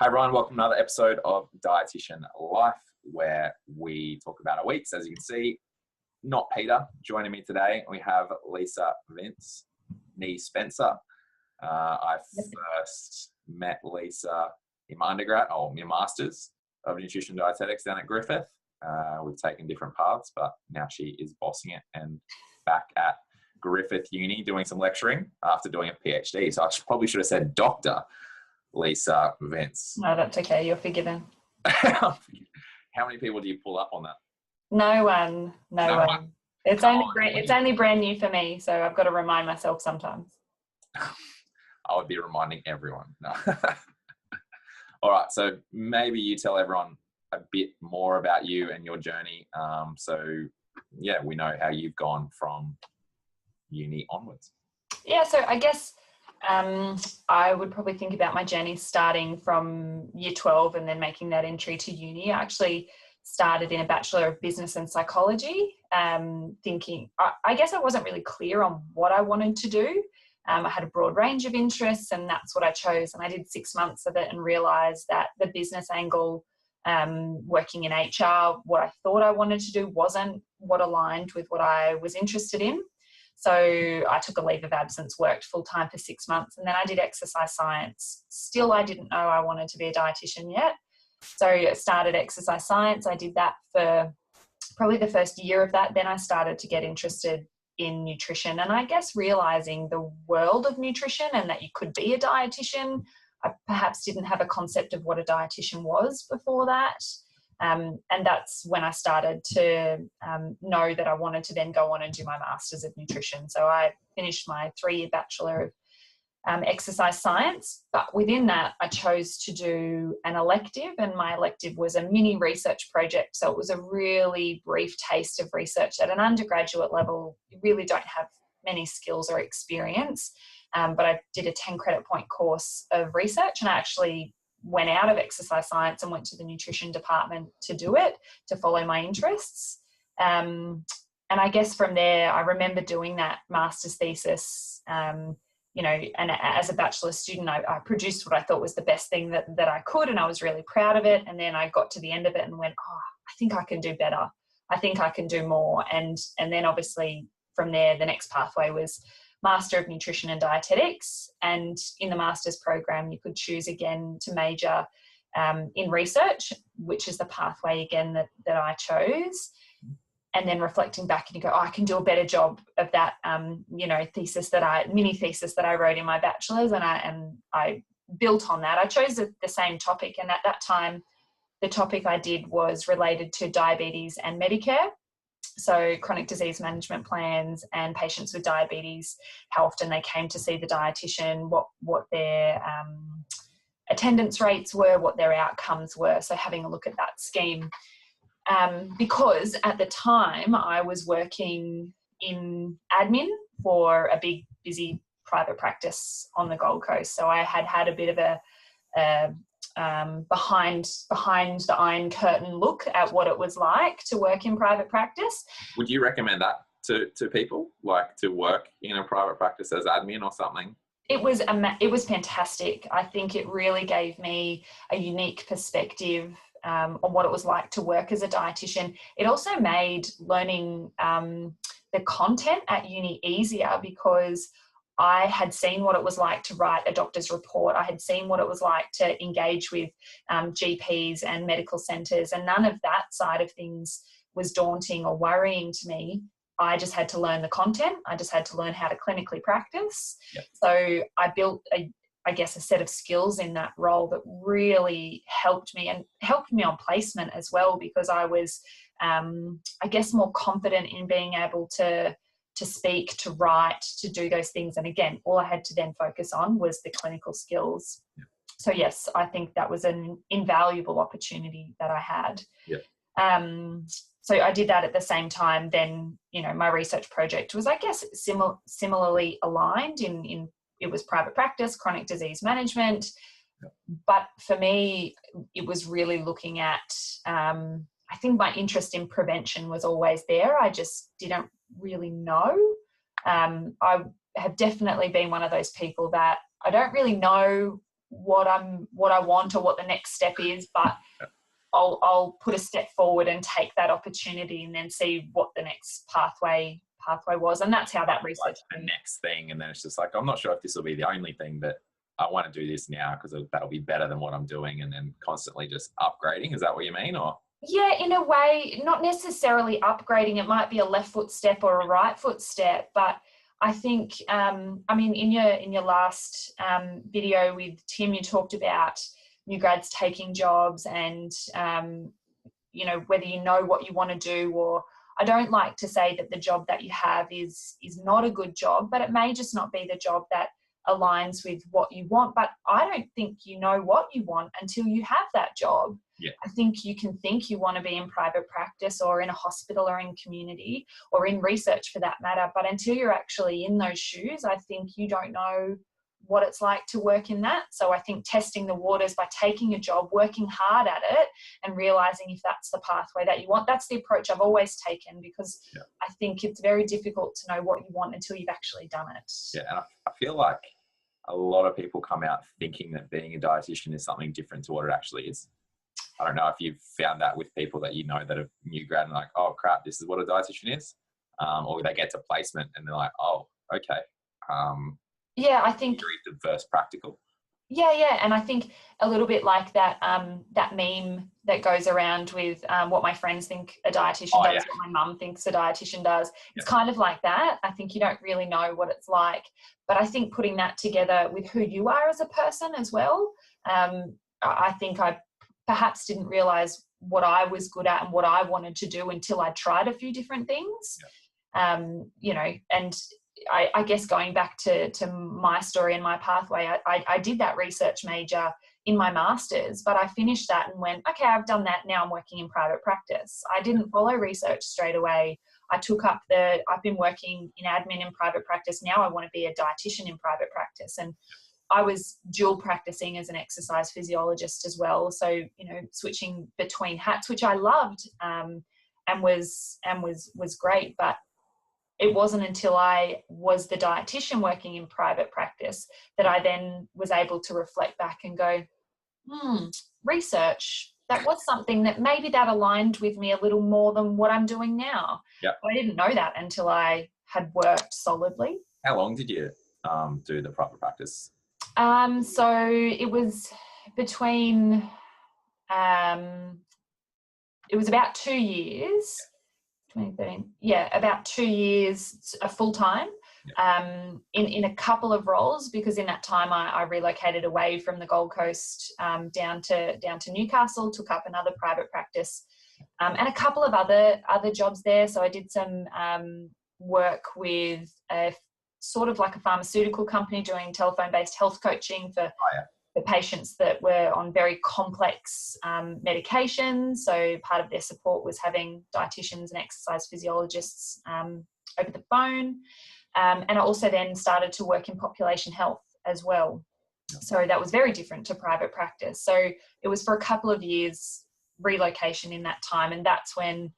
Hi everyone, welcome to another episode of Dietitian Life, where we talk about our weeks. As you can see, not Peter joining me today. We have Lisa Vincze, nee Spencer. I first met Lisa in my undergrad, my master's of nutrition dietetics down at Griffith. We've taken different paths, but now she is bossing it and back at Griffith Uni doing some lecturing after doing a PhD. So I probably should have said Dr. Lisa Vincze. No, that's okay. You're forgiven. How many people do you pull up on that? No one. It's only brand new for me, so I've got to remind myself sometimes. I would be reminding everyone. No. All right. So maybe you tell everyone a bit more about you and your journey. We know how you've gone from uni onwards. Yeah. So I guess I would probably think about my journey starting from year 12 and then making that entry to uni. I actually started in a Bachelor of Business and Psychology, thinking, I guess I wasn't really clear on what I wanted to do. I had a broad range of interests and that's what I chose. And I did 6 months of it and realised that the business angle, working in HR, what I thought I wanted to do wasn't what aligned with what I was interested in. So I took a leave of absence, worked full-time for 6 months, and then I did exercise science. Still, I didn't know I wanted to be a dietitian yet. So I started exercise science. I did that for probably the first year of that. Then I started to get interested in nutrition and I guess realising the world of nutrition and that you could be a dietitian. I perhaps didn't have a concept of what a dietitian was before that. And that's when I started to know that I wanted to then go on and do my Masters of Nutrition. So I finished my 3-year Bachelor of Exercise Science, but within that I chose to do an elective, and my elective was a mini research project. So it was a really brief taste of research. At an undergraduate level, you really don't have many skills or experience, but I did a 10 credit point course of research, and I actually went out of exercise science and went to the nutrition department to do it, to follow my interests. And I guess from there, I remember doing that master's thesis, and as a bachelor student, I produced what I thought was the best thing that I could, and I was really proud of it. And then I got to the end of it and went, I think I can do better. I think I can do more. And then obviously from there, the next pathway was Master of Nutrition and Dietetics, and in the master's program you could choose again to major in research, which is the pathway again that I chose. And then reflecting back and you go, I can do a better job of that mini thesis that I wrote in my bachelor's, and I built on that. I chose the same topic, and at that time the topic I did was related to diabetes and Medicare. So chronic disease management plans and patients with diabetes, how often they came to see the dietitian, what their attendance rates were, what their outcomes were. So having a look at that scheme. Because at the time I was working in admin for a big, busy private practice on the Gold Coast. So I had a bit of a behind the iron curtain look at what it was like to work in private practice. Would you recommend that to people, like to work in a private practice as admin or something? It was fantastic. I think it really gave me a unique perspective on what it was like to work as a dietitian. It also made learning the content at uni easier, because I had seen what it was like to write a doctor's report. I had seen what it was like to engage with GPs and medical centres, and none of that side of things was daunting or worrying to me. I just had to learn the content. I just had to learn how to clinically practice. Yep. So I built a set of skills in that role that really helped me on placement as well, because I was, more confident in being able to speak, to write, to do those things. And again, all I had to then focus on was the clinical skills. Yeah. So yes, I think that was an invaluable opportunity that I had. Yeah. So I did that at the same time. Then, my research project was, similarly aligned in it was private practice, chronic disease management. Yeah. But for me, it was really looking at, I think my interest in prevention was always there. I just didn't really know. I have definitely been one of those people that I don't really know what I want or what the next step is, but I'll put a step forward and take that opportunity and then see what the next pathway was. And that's how that research like the next thing. And then it's just like, I'm not sure if this will be the only thing, but I want to do this now because that'll be better than what I'm doing, and then constantly just upgrading. Is that what you mean? Or yeah, in a way, not necessarily upgrading. It might be a left foot step or a right foot step, but I think, I mean, in your last video with Tim, you talked about new grads taking jobs and, you know, whether you know what you want to do, or I don't like to say that the job that you have is not a good job, but it may just not be the job that aligns with what you want. But I don't think you know what you want until you have that job. Yeah. I think you can think you want to be in private practice or in a hospital or in community or in research for that matter, but until you're actually in those shoes, I think you don't know what it's like to work in that. So I think testing the waters by taking a job, working hard at it, and realizing if that's the pathway that you want. That's the approach I've always taken, because I think it's very difficult to know what you want until you've actually done it. Yeah, and I feel like a lot of people come out thinking that being a dietitian is something different to what it actually is. I don't know if you've found that with people that you know that are new grad and like, oh crap, this is what a dietitian is, or they get to placement and they're like, oh, okay. Yeah, I think the first practical. Yeah, and I think a little bit like that that meme that goes around with what my friends think a dietitian does, what my mum thinks a dietitian does. It's kind of like that. I think you don't really know what it's like, but I think putting that together with who you are as a person as well. I think I perhaps didn't realize what I was good at and what I wanted to do until I tried a few different things. You know, and I guess going back to my story and my pathway, I did that research major in my master's, but I finished that and went, okay, I've done that. Now I'm working in private practice. I didn't follow research straight away. I took up I've been working in admin in private practice. Now I want to be a dietitian in private practice. And I was dual practicing as an exercise physiologist as well. So, you know, switching between hats, which I loved, and was great. But it wasn't until I was the dietitian working in private practice that I then was able to reflect back and go, research, that was something that maybe that aligned with me a little more than what I'm doing now. Yeah. I didn't know that until I had worked solidly. How long did you do the private practice? So it was between, it was about 2 years. 2013. Yeah, about 2 years full-time, in a couple of roles, because in that time I relocated away from the Gold Coast down to Newcastle, took up another private practice, and a couple of other jobs there. So I did some work with a sort of like a pharmaceutical company doing telephone-based health coaching for the patients that were on very complex medications. So part of their support was having dietitians and exercise physiologists over the phone. And I also then started to work in population health as well. So that was very different to private practice. So it was for a couple of years relocation in that time. And that's when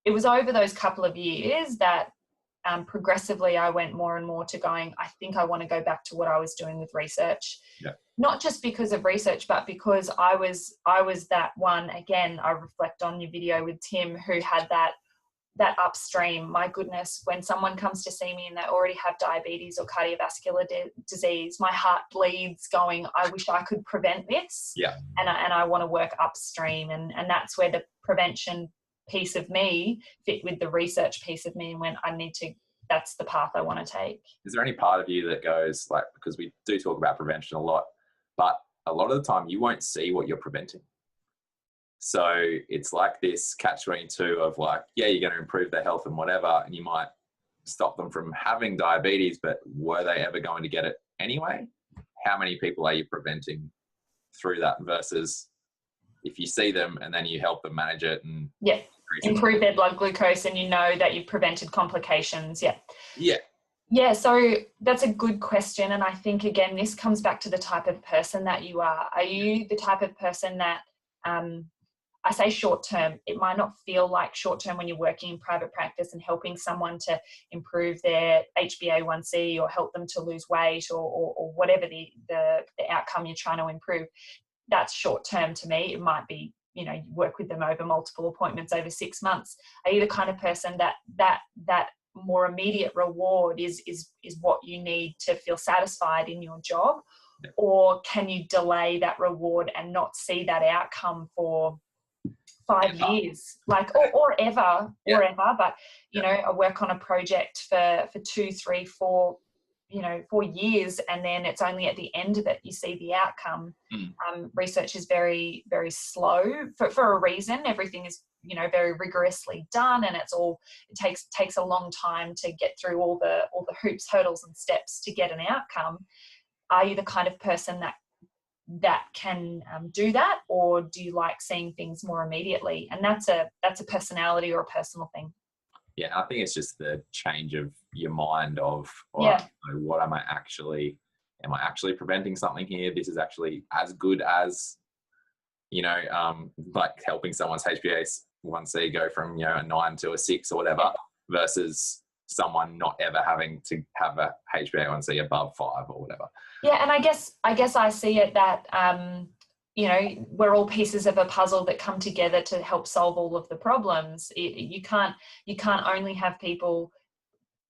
it was over those couple of years that progressively I went more and more to going, I think I want to go back to what I was doing with research. Not just because of research, but because I was that one, again, I reflect on your video with Tim, who had that upstream. My goodness, when someone comes to see me and they already have diabetes or cardiovascular disease, my heart bleeds going, I wish I could prevent this. And I want to work upstream. And that's where the prevention piece of me fit with the research piece of me, and when that's the path I want to take. Is there any part of you that goes, like, because we do talk about prevention a lot, but a lot of the time you won't see what you're preventing. So it's like this catch-22 of like, yeah, you're going to improve their health and whatever, and you might stop them from having diabetes, but were they ever going to get it anyway? How many people are you preventing through that versus if you see them and then you help them manage it and improve their blood glucose, and you know that you've prevented complications. So that's a good question. And I think, again, this comes back to the type of person that you are. Are you the type of person that I say short term, it might not feel like short term when you're working in private practice and helping someone to improve their HbA1c or help them to lose weight or whatever the outcome you're trying to improve. That's short term to me. It might be, you work with them over multiple appointments over 6 months. Are you the kind of person that more immediate reward is what you need to feel satisfied in your job? Or can you delay that reward and not see that outcome for 5 years, or ever, but I work on a project for 2, 3, 4, 4 years, and then it's only at the end of it you see the outcome. Research is very, very slow for a reason. Everything is very rigorously done, and it takes a long time to get through all the hoops, hurdles and steps to get an outcome. Are you the kind of person that can do that, or do you like seeing things more immediately? And that's a personality or a personal thing. Yeah, I think it's just the change of your mind of, what am I actually preventing something here? This is actually as good as, like helping someone's HbA1c go from, a 9 to a 6 or whatever, versus someone not ever having to have a HbA1c above 5 or whatever. Yeah, and I guess I see it that we're all pieces of a puzzle that come together to help solve all of the problems. You can't only have people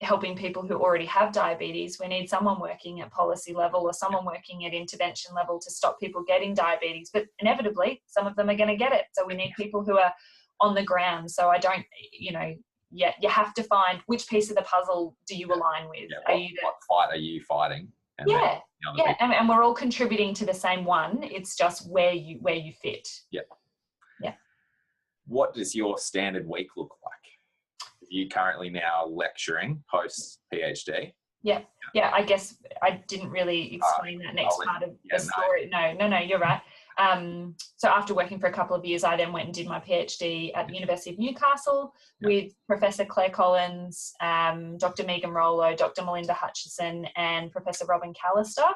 helping people who already have diabetes. We need someone working at policy level or someone working at intervention level to stop people getting diabetes. But inevitably, some of them are going to get it. So we need people who are on the ground. So I don't, you have to find which piece of the puzzle do you align with. What fight are you fighting? And and we're all contributing to the same one. It's just where you fit. Yeah. What does your standard week look like? Are you currently now lecturing post PhD? Yeah. I guess I didn't really explain that next part of the story. No, you're right. So after working for a couple of years, I then went and did my PhD at the University of Newcastle with Professor Clare Collins, Dr Megan Rollo, Dr Melinda Hutchison, and Professor Robin Callister.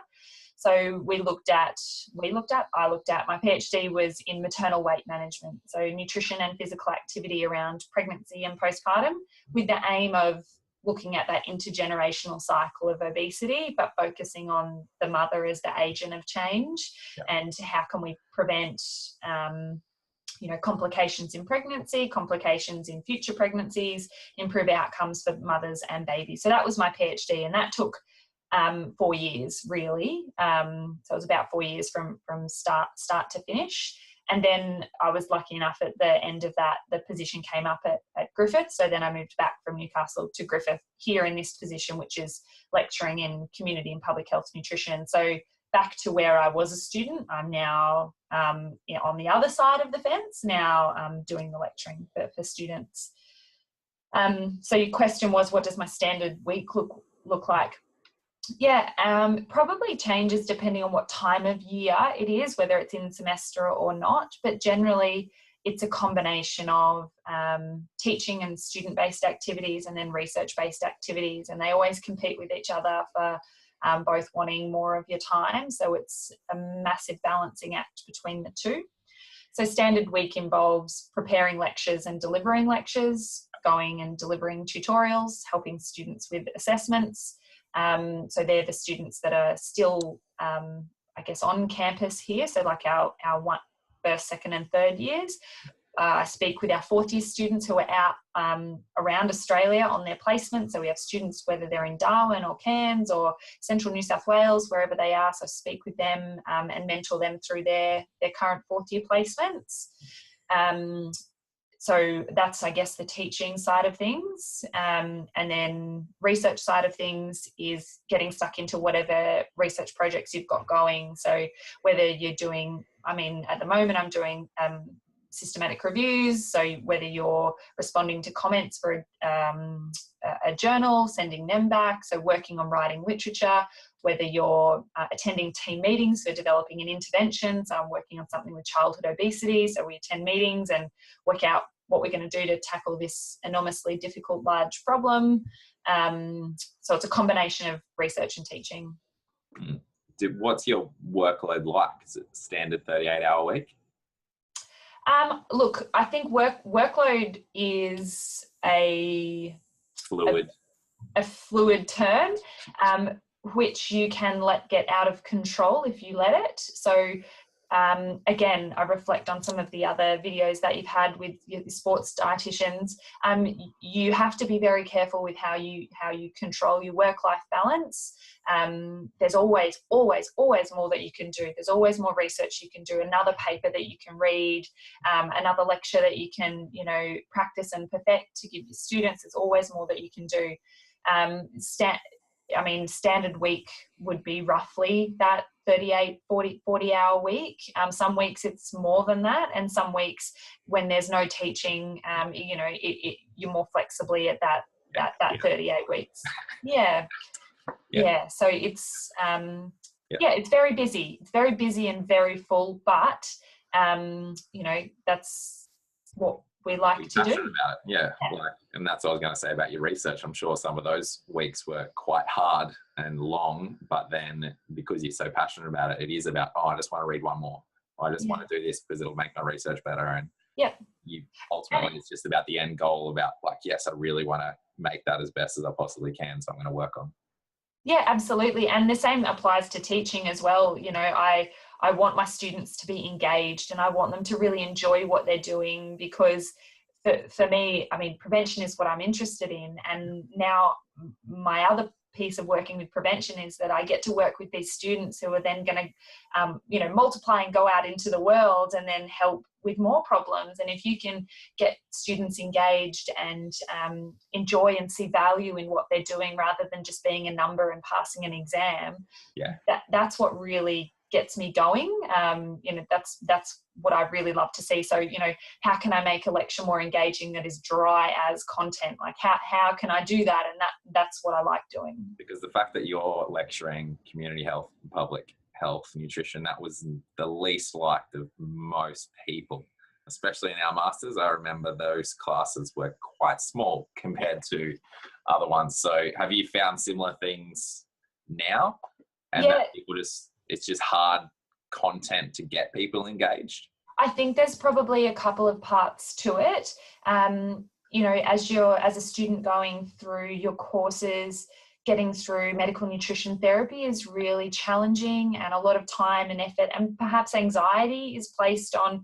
So I looked at, my PhD was in maternal weight management, so nutrition and physical activity around pregnancy and postpartum, with the aim of looking at that intergenerational cycle of obesity, but focusing on the mother as the agent of change, and how can we prevent complications in pregnancy, complications in future pregnancies, improve outcomes for mothers and babies. So that was my PhD, and that took 4 years really. So it was about 4 years from start to finish. And then I was lucky enough at the end of that, the position came up at Griffith. So then I moved back from Newcastle to Griffith here in this position, which is lecturing in community and public health nutrition. So back to where I was a student, I'm now on the other side of the fence, now doing the lecturing for students. So your question was, what does my standard week look like? Probably changes depending on what time of year it is, whether it's in semester or not, but generally it's a combination of teaching and student-based activities and then research-based activities, and they always compete with each other for both wanting more of your time, so it's a massive balancing act between the two. So standard week involves preparing lectures and delivering lectures, going and delivering tutorials, helping students with assessments. So they're the students that are still, on campus here. So like our first, second and third years. I speak with our fourth year students who are out around Australia on their placement. So we have students, whether they're in Darwin or Cairns or central New South Wales, wherever they are. So I speak with them and mentor them through their current fourth year placements. So that's, I guess, the teaching side of things. And then research side of things is getting stuck into whatever research projects you've got going. So whether you're doing, at the moment I'm doing systematic reviews. So whether you're responding to comments for a journal, sending them back, so working on writing literature, whether you're attending team meetings for developing an intervention. So I'm working on something with childhood obesity. So we attend meetings and work out what we're going to do to tackle this enormously difficult, large problem. So it's a combination of research and teaching. What's your workload like? Is it standard 38-hour week? Look, I think workload is a Fluid. a fluid term, which you can let get out of control if you let it. So again, I reflect on some of the other videos that you've had with your sports dietitians. You have to be very careful with how you control your work-life balance. There's always more that you can do. There's always more research you can do, another paper that you can read, another lecture that you can, practice and perfect to give your students. There's always more that you can do. Standard week would be roughly that 38, 40 hour week. Some weeks it's more than that. And some weeks when there's no teaching, you're more flexibly at that 38 weeks. Yeah. So it's, it's very busy. It's very busy and very full, but, that's what we like to do. About it. And that's what I was going to say about your research. I'm sure some of those weeks were quite hard and long, but then because you're so passionate about it, it is about, I just want to read one more. I just want to do this because it'll make my research better. And you ultimately, it's just about the end goal about yes, I really want to make that as best as I possibly can. So I'm going to work on. Yeah, absolutely. And the same applies to teaching as well. I want my students to be engaged and I want them to really enjoy what they're doing, because for me, prevention is what I'm interested in. And now my other piece of working with prevention is that I get to work with these students who are then going to, multiply and go out into the world and then help with more problems. And if you can get students engaged and enjoy and see value in what they're doing rather than just being a number and passing an exam, that's what really gets me going. That's what I really love to see. So, how can I make a lecture more engaging that is dry as content? How can I do that? And that's what I like doing. Because the fact that you're lecturing community health, public health, nutrition, that was the least liked of most people, especially in our masters. I remember those classes were quite small compared to other ones. So have you found similar things now? And that people it's just hard content to get people engaged? I think there's probably a couple of parts to it. As a student going through your courses, getting through medical nutrition therapy is really challenging, and a lot of time and effort and perhaps anxiety is placed on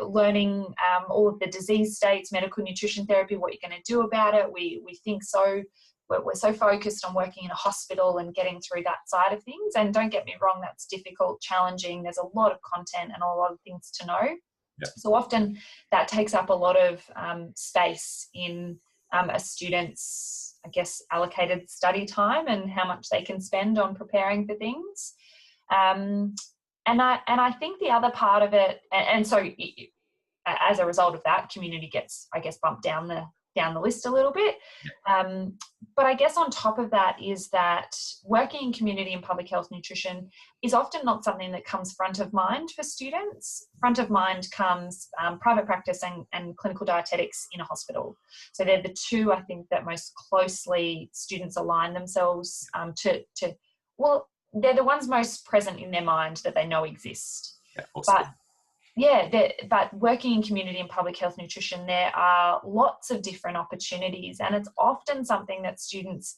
learning all of the disease states, medical nutrition therapy, what you're going to do about it. We think so. We're so focused on working in a hospital and getting through that side of things. And don't get me wrong, that's difficult, challenging. There's a lot of content and a lot of things to know. Yeah. So often that takes up a lot of space in a student's, allocated study time and how much they can spend on preparing for things. And I think the other part of it, and so as a result of that, community gets, bumped down the list a little bit. But I guess on top of that is that working in community and public health nutrition is often not something that comes front of mind for students. Front of mind comes private practice and clinical dietetics in a hospital. So they're the two, I think, that most closely students align themselves to. Well, they're the ones most present in their mind that they know exist. Yeah, awesome. But working in community and public health nutrition, there are lots of different opportunities, and it's often something that students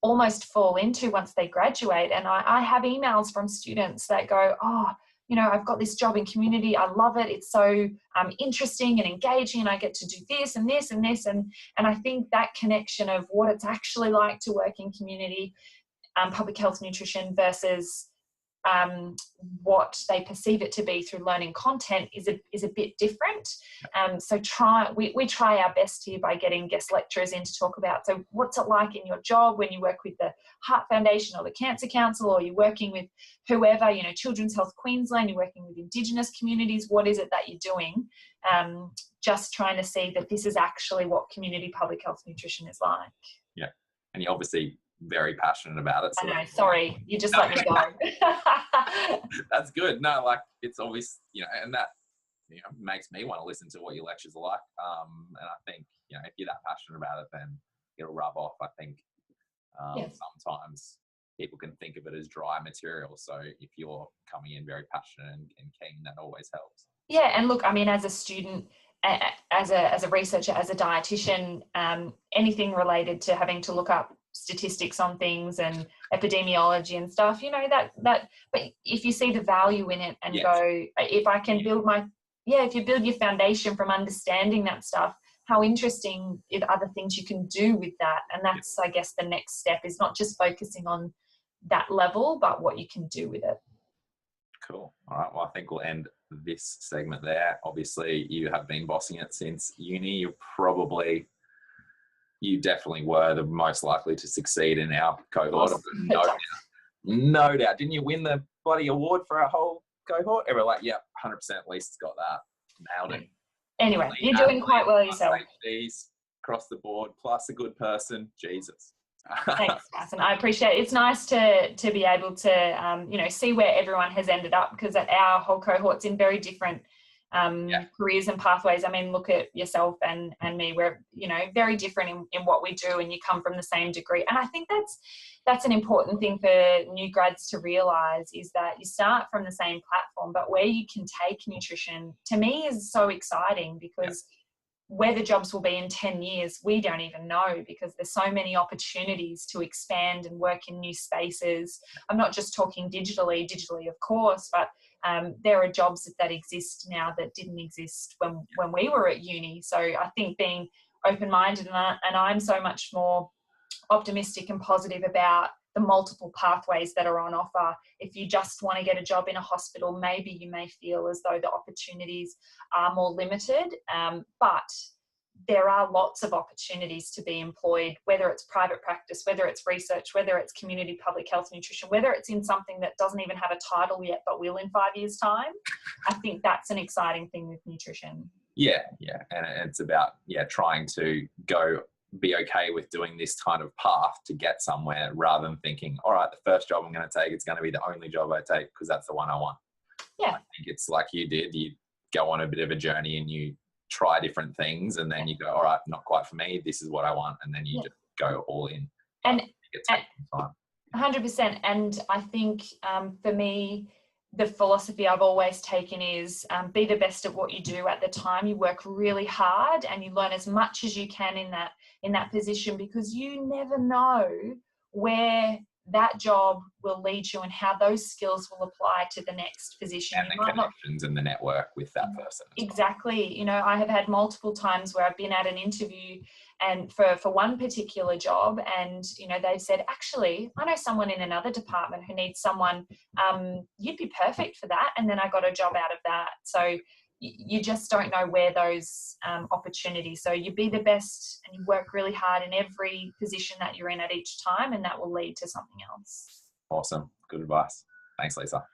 almost fall into once they graduate. And I have emails from students that go, I've got this job in community. I love it. It's so interesting and engaging, and I get to do this and this and this. And I think that connection of what it's actually like to work in community, public health nutrition versus what they perceive it to be through learning content is a bit different. So we try our best here by getting guest lecturers in to talk about, so what's it like in your job when you work with the Heart Foundation or the Cancer Council, or you're working with whoever, Children's Health Queensland, you're working with Indigenous communities, what is it that you're doing? Just trying to see that this is actually what community public health nutrition is like. Yeah, and you're obviously very passionate about it. So I know, sorry, you just let me go. That's good. No, it's obvious, and that, makes me want to listen to what your lectures are like. And I think, if you're that passionate about it, then it'll rub off. I think sometimes people can think of it as dry material. So if you're coming in very passionate and keen, that always helps. Yeah, and look, I mean, as a student, as a researcher, as a dietitian, anything related to having to look up statistics on things and epidemiology and stuff, you know, but if you see the value in it and Yes. go, if I can build if you build your foundation from understanding that stuff, how interesting if other things you can do with that. And that's, I guess, the next step is not just focusing on that level, but what you can do with it. Cool. All right. Well, I think we'll end this segment there. Obviously, you have been bossing it since uni. You definitely were the most likely to succeed in our cohort. No doubt. No doubt. Didn't you win the bloody award for our whole cohort? And we're like, yeah, 100% Lisa's got that. Nailed it. Anyway, you're doing quite well yourself. Across the board, plus a good person. Jesus. Thanks, Tyson. I appreciate it. It's nice to be able to, see where everyone has ended up, because our whole cohort's in very different careers and pathways. I mean, look at yourself and me. We're, very different in what we do, and you come from the same degree. And I think that's an important thing for new grads to realise, is that you start from the same platform, but where you can take nutrition, to me, is so exciting, because where the jobs will be in 10 years, we don't even know, because there's so many opportunities to expand and work in new spaces. I'm not just talking digitally of course, but there are jobs that exist now that didn't exist when we were at uni. So I think being open-minded, and I'm so much more optimistic and positive about the multiple pathways that are on offer. If you just want to get a job in a hospital, maybe you may feel as though the opportunities are more limited, but there are lots of opportunities to be employed, whether it's private practice, whether it's research, whether it's community public health nutrition, whether it's in something that doesn't even have a title yet but will in 5 years' time. I think that's an exciting thing with nutrition. Yeah. And it's about trying to be okay with doing this kind of path to get somewhere, rather than thinking, all right, the first job I'm going to take, it's going to be the only job I take because that's the one I want. Yeah. I think it's like you did. You go on a bit of a journey and you try different things, and then you go, all right, not quite for me. This is what I want. And then you just go all in. And it takes time. 100%. And I think for me, the philosophy I've always taken is be the best at what you do at the time. You work really hard and you learn as much as you can in that position, because you never know where that job will lead you and how those skills will apply to the next position. And the connections and the network with that person. Exactly. I have had multiple times where I've been at an interview and for one particular job, and they've said, actually, I know someone in another department who needs someone, you'd be perfect for that. And then I got a job out of that. So you just don't know where those opportunities. So you be the best and you work really hard in every position that you're in at each time, and that will lead to something else. Awesome. Good advice. Thanks, Lisa.